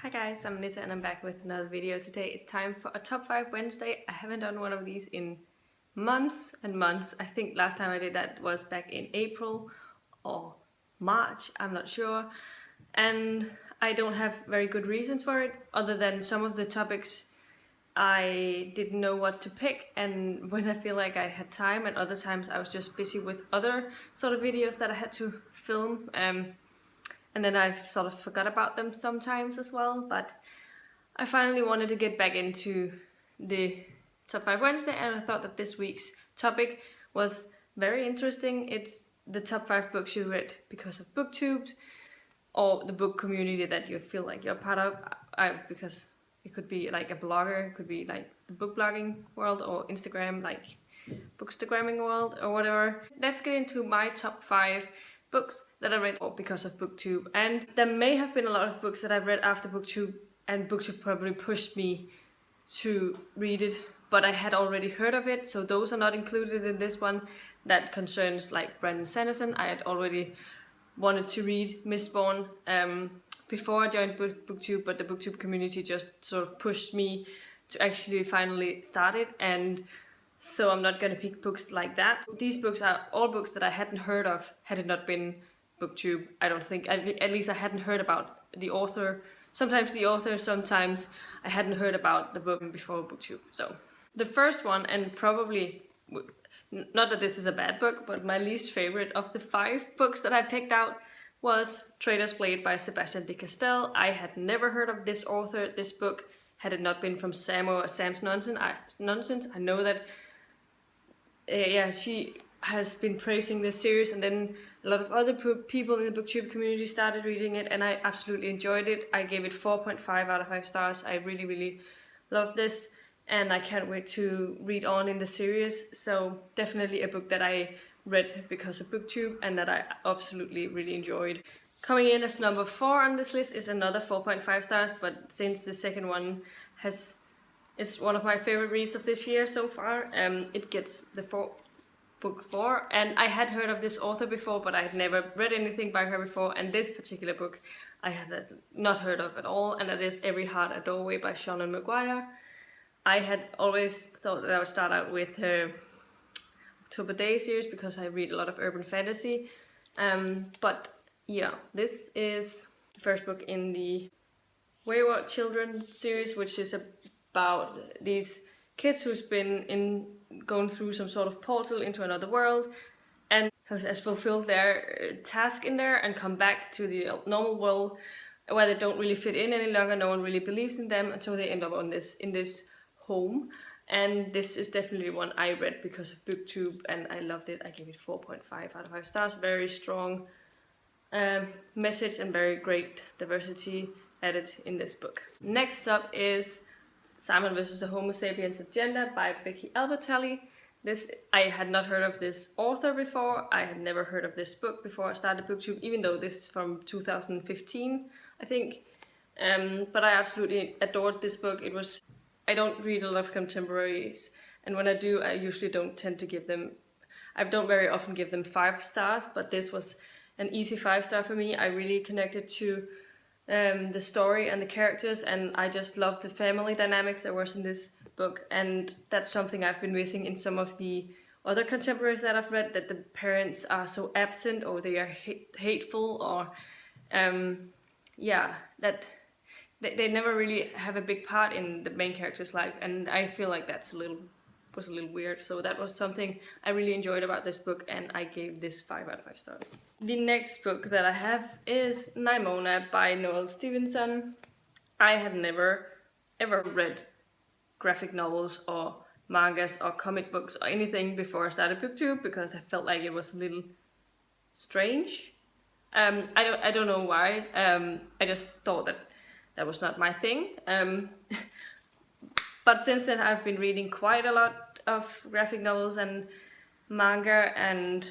Hi guys, I'm Nita and I'm back with another video. Today it's time for a top 5 Wednesday. I haven't done one of these in months and months. I think last time I did that was back in April or March, I'm not sure. And I don't have very good reasons for it, other than some of the topics I didn't know what to pick, and when I feel like I had time, and other times I was just busy with other sort of videos that I had to film. And then I've sort of forgot about them sometimes as well, but I finally wanted to get back into the Top 5 Wednesday, and I thought that this week's topic was very interesting. It's the top 5 books you read because of Booktube, or the book community that you feel like you're part of, because it could be like a blogger, it could be like the book blogging world, or Instagram, like bookstagramming world, or whatever. Let's get into my top 5 books that I read because of Booktube. And there may have been a lot of books that I've read after Booktube, and Booktube probably pushed me to read it, but I had already heard of it, so those are not included in this one. That concerns like Brandon Sanderson. I had already wanted to read Mistborn before I joined Booktube, but the Booktube community just sort of pushed me to actually finally start it, and so I'm not going to pick books like that. These books are all books that I hadn't heard of had it not been Booktube. I don't think, at least I hadn't heard about the author. Sometimes the author, sometimes I hadn't heard about the book before Booktube. So the first one, and probably, not that this is a bad book, but my least favorite of the 5 books that I picked out, was Traitor's Blade by Sebastian de Castell. I had never heard of this author, this book, had it not been from Sam's nonsense. I know that she has been praising this series, and then a lot of other people in the Booktube community started reading it, and I absolutely enjoyed it. I gave it 4.5 out of 5 stars. I really loved this, and I can't wait to read on in the series. So definitely a book that I read because of Booktube, and that I absolutely really enjoyed. Coming in as number 4 on this list is another 4.5 stars, but since the second one is one of my favorite reads of this year so far, it gets the book 4. And I had heard of this author before, but I had never read anything by her before, and this particular book I had not heard of at all, and that is Every Heart a Doorway by Seanan McGuire. I had always thought that I would start out with her October Days series because I read a lot of urban fantasy, but yeah, this is the first book in the Wayward Children series, which is about these kids who's been going through some sort of portal into another world, and has fulfilled their task in there and come back to the normal world where they don't really fit in any longer. No one really believes in them, until they end up in this home. And this is definitely one I read because of Booktube, and I loved it. I gave it 4.5 out of 5 stars. Very strong message and very great diversity added in this book. Next up is Simon vs. the Homo Sapiens Agenda by Becky Albertalli. I had not heard of this author before. I had never heard of this book before I started Booktube, even though this is from 2015, I think. But I absolutely adored this book. I don't read a lot of contemporaries, and when I do, I usually don't very often give them 5 stars, but this was an easy 5-star for me. I really connected to the story and the characters, and I just loved the family dynamics that was in this book, and that's something I've been missing in some of the other contemporaries that I've read, that the parents are so absent, or they are hateful, or that they never really have a big part in the main character's life, and I feel like was a little weird. So that was something I really enjoyed about this book, and I gave this 5 out of 5 stars. The next book that I have is Nimona by Noelle Stevenson. I had never ever read graphic novels or mangas or comic books or anything before I started Booktube, because I felt like it was a little strange. I don't know why. I just thought that was not my thing. But since then I've been reading quite a lot of graphic novels and manga and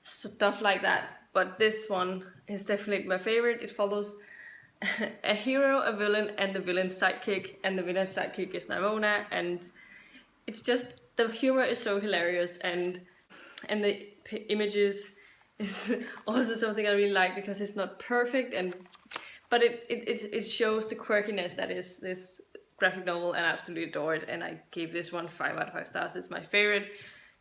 stuff like that. But this one is definitely my favorite. It follows a hero, a villain, and the villain's sidekick. And the villain's sidekick is Nimona. And it's just, the humor is so hilarious. And the images is also something I really like, because it's not perfect, but it shows the quirkiness that is this graphic novel, and I absolutely adore it, and I gave this one 5 out of 5 stars. It's my favorite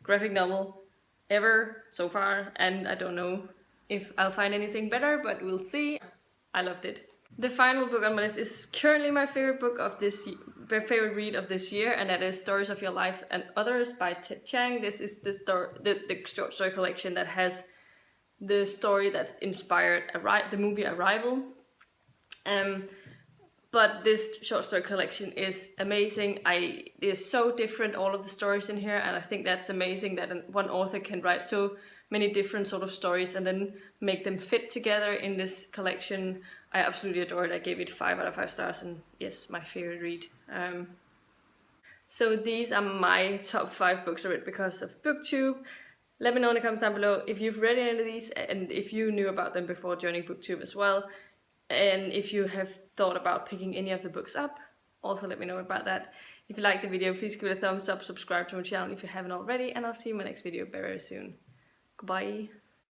graphic novel ever so far, and I don't know if I'll find anything better, but we'll see. I loved it. The final book on my list is currently my favorite book of this, my favorite read of this year, and that is Stories of Your Lives and Others by Ted Chiang. This is the short story collection that has the story that inspired the movie Arrival. But this short story collection is amazing. It is so different, all of the stories in here, and I think that's amazing that one author can write so many different sort of stories and then make them fit together in this collection. I absolutely adore it. I gave it 5 out of 5 stars, and yes, my favorite read. So these are my top 5 books I read because of Booktube. Let me know in the comments down below if you've read any of these and if you knew about them before joining Booktube as well. And if you have thought about picking any of the books up, also let me know about that. If you liked the video, please give it a thumbs up, subscribe to my channel if you haven't already, and I'll see you in my next video very soon. Goodbye.